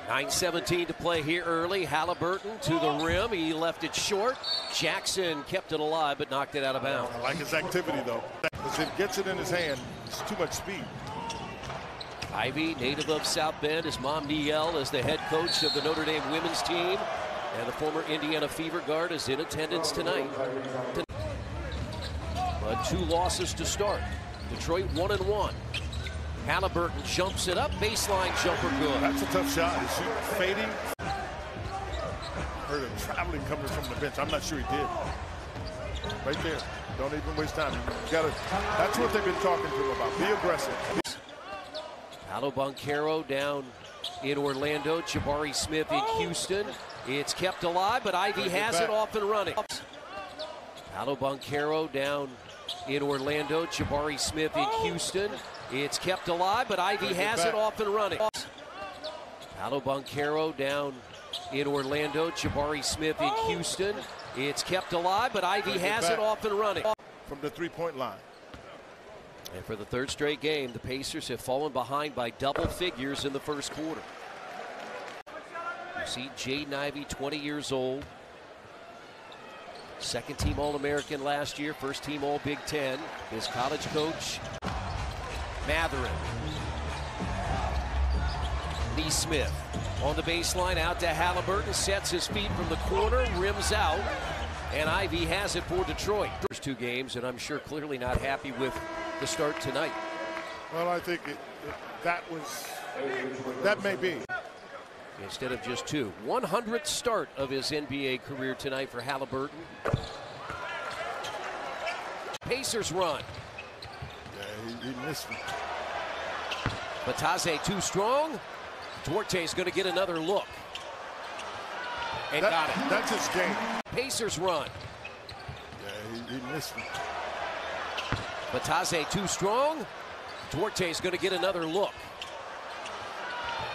9:17 to play here early. Haliburton to the rim. He left it short. Jackson kept it alive but knocked it out of bounds. I like his activity, though. As it gets it in his hand, it's too much speed. Ivy, native of South Bend, his mom Niele is the head coach of the Notre Dame women's team. And the former Indiana Fever guard is in attendance tonight. But 2 losses to start. Detroit 1-1. Haliburton jumps it up, baseline jumper good. That's a tough shot. Is he fading? Heard him traveling coming from the bench. I'm not sure he did. Right there. Don't even waste time. You gotta. That's what they've been talking to him about. Be aggressive. Paolo Banchero down in Orlando. Jabari Smith in Houston. It's kept alive, but Ivy has it off and running. Paolo Banchero down in Orlando. Jabari Smith in Houston. It's kept alive, but Ivy has it off and running. Paolo Banchero down in Orlando. Jabari Smith in Houston. It's kept alive, but Ivy has it off and running. From the three-point line. And for the 3rd straight game, the Pacers have fallen behind by double figures in the first quarter. You see Jaden Ivey, 20 years old. 2nd team All-American last year, 1st team All-Big Ten. His college coach, Mathurin. Lee Smith on the baseline, out to Haliburton, sets his feet from the corner, rims out, and Ivy has it for Detroit. First 2 games, and I'm sure clearly not happy with the start tonight. Well, I think that may be. Instead of just 2. 100th start of his NBA career tonight for Haliburton. Pacers run. Yeah, he missed me. Batase too strong. Duarte's going to get another look. And got it. That's his game. Pacers run. Yeah, he missed me. Batase too strong. Duarte's going to get another look.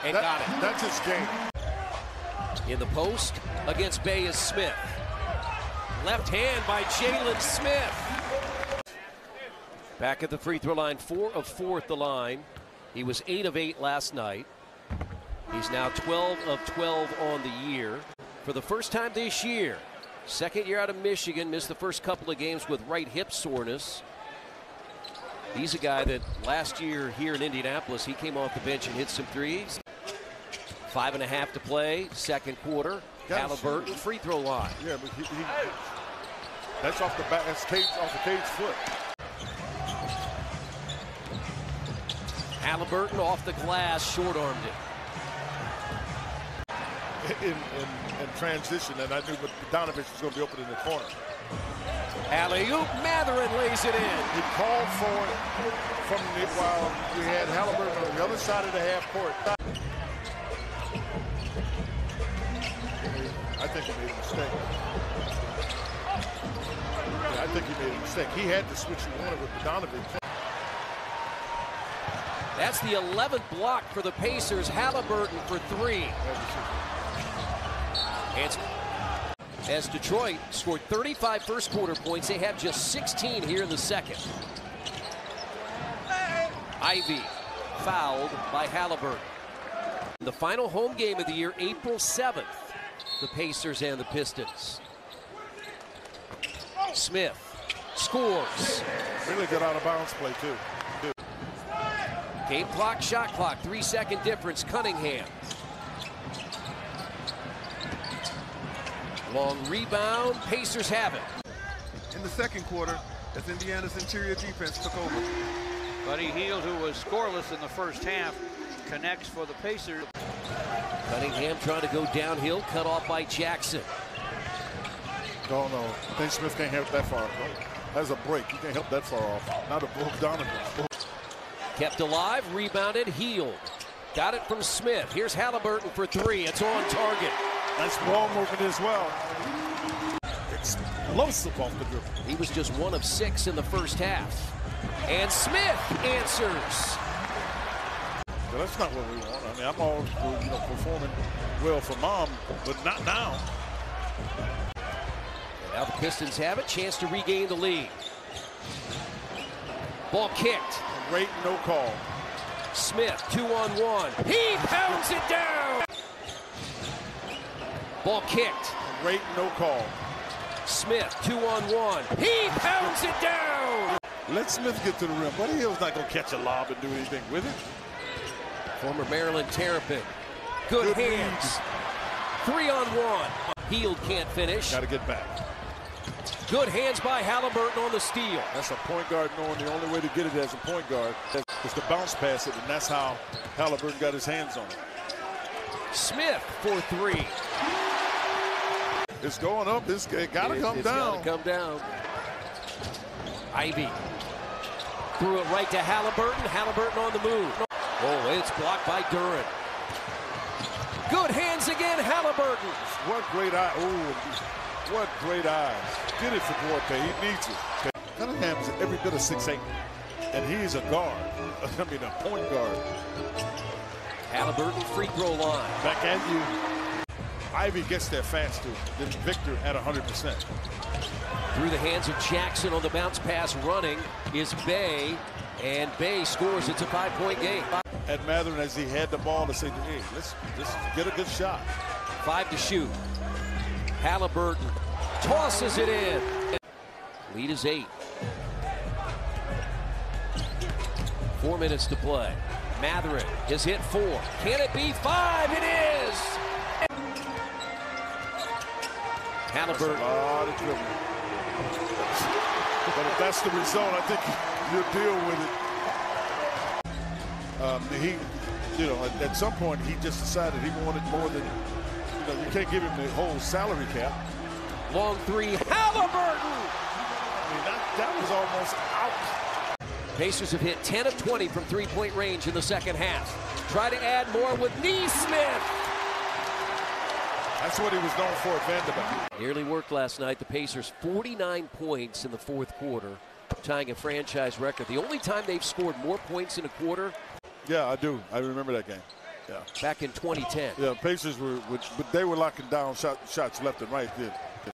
And got it. That's his game. In the post against Bay is Smith. Left hand by Jalen Smith. Back at the free throw line, 4 of 4 at the line. He was 8 of 8 last night. He's now 12 of 12 on the year. For the first time this year, 2nd year out of Michigan, missed the first couple of games with right hip soreness. He's a guy that last year here in Indianapolis, he came off the bench and hit some threes. 5.5 to play, 2nd quarter. Haliburton, free throw line. Yeah, but that's off the back. That's off the cage foot. Haliburton off the glass, short-armed it. In transition, and I knew Bogdanovich was going to be open in the corner. Alley-oop, Mathurin lays it in. He called for it from while we had Haliburton on the other side of the half court. I think he made a mistake. Yeah, I think he made a mistake. He had to switch he wanted with Bogdanovich. That's the 11th block for the Pacers. Haliburton for 3. And as Detroit scored 35 first quarter points, they have just 16 here in the 2nd. Ivy fouled by Haliburton. The final home game of the year, April 7th, the Pacers and the Pistons. Smith scores. Really good out of bounds play too. Game clock, shot clock, 3-second difference. Cunningham. Long rebound, Pacers have it. In the 2nd quarter, as Indiana's interior defense took over. Buddy Hield, who was scoreless in the first half, connects for the Pacers. Cunningham trying to go downhill, cut off by Jackson. No. I think Smith can't help that far. That's a break. He can't help that far off. Not a Bogdanovich. Kept alive, rebounded, Hield. Got it from Smith. Here's Haliburton for 3. It's on target. Nice ball movement as well. Explosive off the dribble. He was just 1 of 6 in the first half. And Smith answers. Well, that's not what we want. I mean, I'm all performing well for Mom, but not now. And now the Pistons have it. Chance to regain the lead. Ball kicked. Great no call. Smith, 2-on-1. He pounds it down. Ball kicked. Great no call. Smith, 2-on-1. He pounds it down. Let Smith get to the rim. Buddy Hield's not going to catch a lob and do anything with it. Former Maryland Terrapin. Good hands. 3-on-1. Hield can't finish. Got to get back. Good hands by Haliburton on the steal. That's a point guard knowing the only way to get it as a point guard is to bounce pass it, and that's how Haliburton got his hands on it. Smith for 3. It's going up. It's got to come down. It's got to come down. Ivy threw it right to Haliburton. Haliburton on the move. Oh, it's blocked by Duran. Good hands again, Haliburton. What great eye. Oh, what great eyes. Get it for Duarte. He needs it. Cunningham's every bit of 6'8", and he's a guard. I mean, a point guard. Haliburton free throw line. Back at you. Ivy gets there faster than Victor at 100%. Through the hands of Jackson on the bounce pass running is Bay, and Bay scores. It's a 5-point game. At Matherin, as he had the ball, to say, hey, let's just get a good shot. 5 to shoot. Haliburton tosses it in. Lead is 8. 4 minutes to play. Matherin has hit 4. Can it be 5? It is! Haliburton. A lot of dribbling. But if that's the result, I think you'll deal with it. At some point, he just decided he wanted more than, you can't give him the whole salary cap. Long 3, Haliburton! I mean, that was almost out. Pacers have hit 10 of 20 from three-point range in the second half. Try to add more with Nesmith. That's what he was known for at Vanderbilt. Nearly worked last night. The Pacers 49 points in the fourth quarter, tying a franchise record. The only time they've scored more points in a quarter. Yeah, I do. I remember that game. Yeah. Back in 2010. Yeah, Pacers but they were locking down shots left and right then.